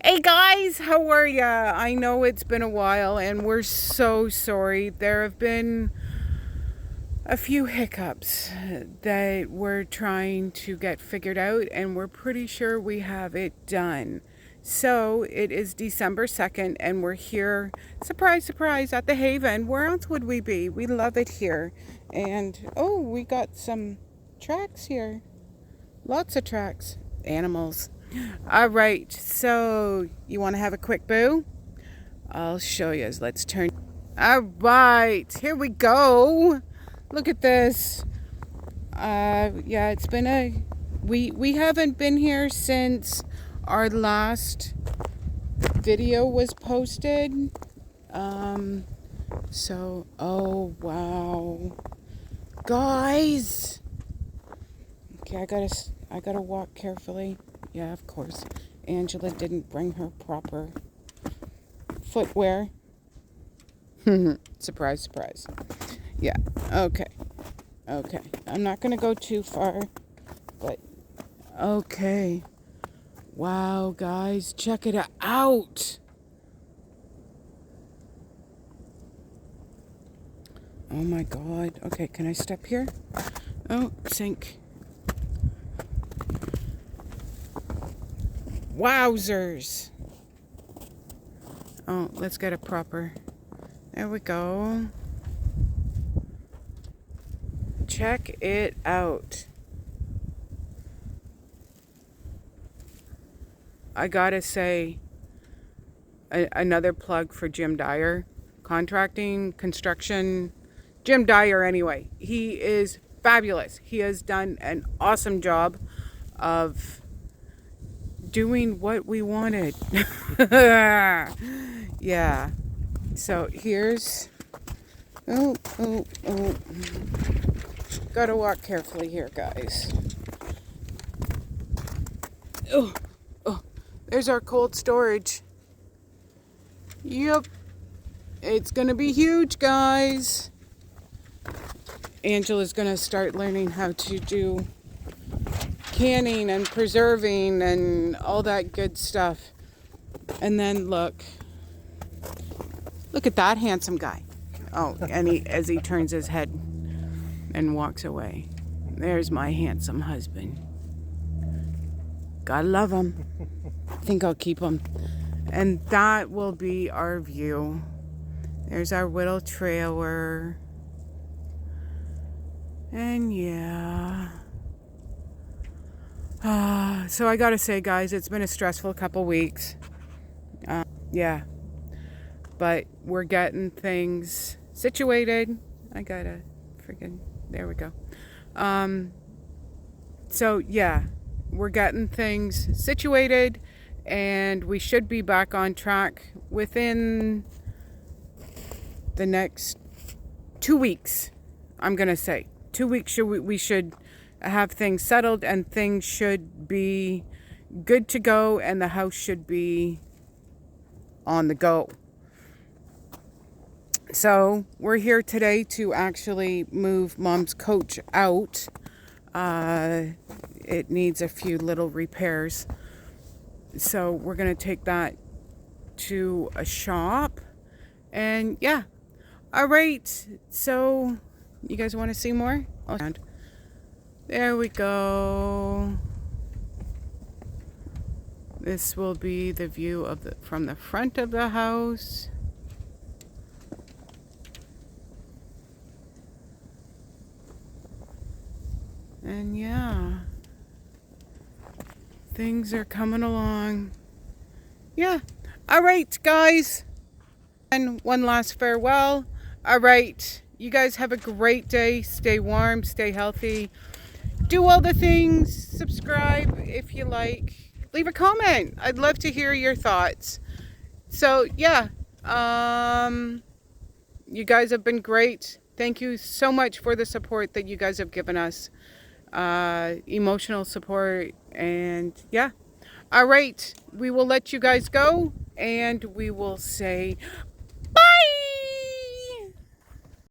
Hey guys, how are ya? I know it's been a while and we're so sorry. There have been a few hiccups that we're trying to get figured out and we're pretty sure we have it done. So it is December 2nd and we're here, surprise, surprise, at the Haven. Where else would we be? We love it here. And oh, we got some tracks here. Lots of tracks. Animals. All right, so you want to have a quick boo? I'll show you. Let's turn. All right, here we go. Look at this. Yeah, it's been we haven't been here since our last video was posted. So oh wow, guys. Okay, I gotta walk carefully. Yeah, of course. Angela didn't bring her proper footwear. Surprise, surprise. Yeah, okay. Okay. I'm not going to go too far, but okay. Wow, guys, check it out. Oh my God. Okay, can I step here? Oh, sink. Wowzers. Oh, let's get it proper. There we go. Check it out. I gotta say, another plug for Jim Dyer. Contracting, construction. Jim Dyer, anyway. He is fabulous. He has done an awesome job of doing what we wanted. Yeah. So here's oh. Gotta walk carefully here, guys. Oh, there's our cold storage. Yep. It's gonna be huge, guys. Angela's gonna start learning how to do canning and preserving and all that good stuff. And then look at that handsome guy. Oh, and as he turns his head and walks away. There's my handsome husband. Gotta love him. I think I'll keep him. And that will be our view. There's our little trailer. And yeah. So I gotta say, guys, it's been a stressful couple weeks. Yeah. But we're getting things situated. I gotta freaking, there we go. So yeah, we're getting things situated and we should be back on track within the next 2 weeks. I'm gonna say 2 weeks. We should have things settled and things should be good to go and the house should be on the go. So we're here today to actually move Mom's coach out. It needs a few little repairs. So we're going to take that to a shop. And yeah. All right. So you guys want to see more? There we go. This will be the view of from the front of the house. And yeah, things are coming along. Yeah. All right, guys. And one last farewell. All right. You guys have a great day. Stay warm, stay healthy. Do all the things. Subscribe if you like. Leave a comment. I'd love to hear your thoughts. So, yeah. You guys have been great. Thank you so much for the support that you guys have given us. Emotional support. And, yeah. All right. We will let you guys go. And we will say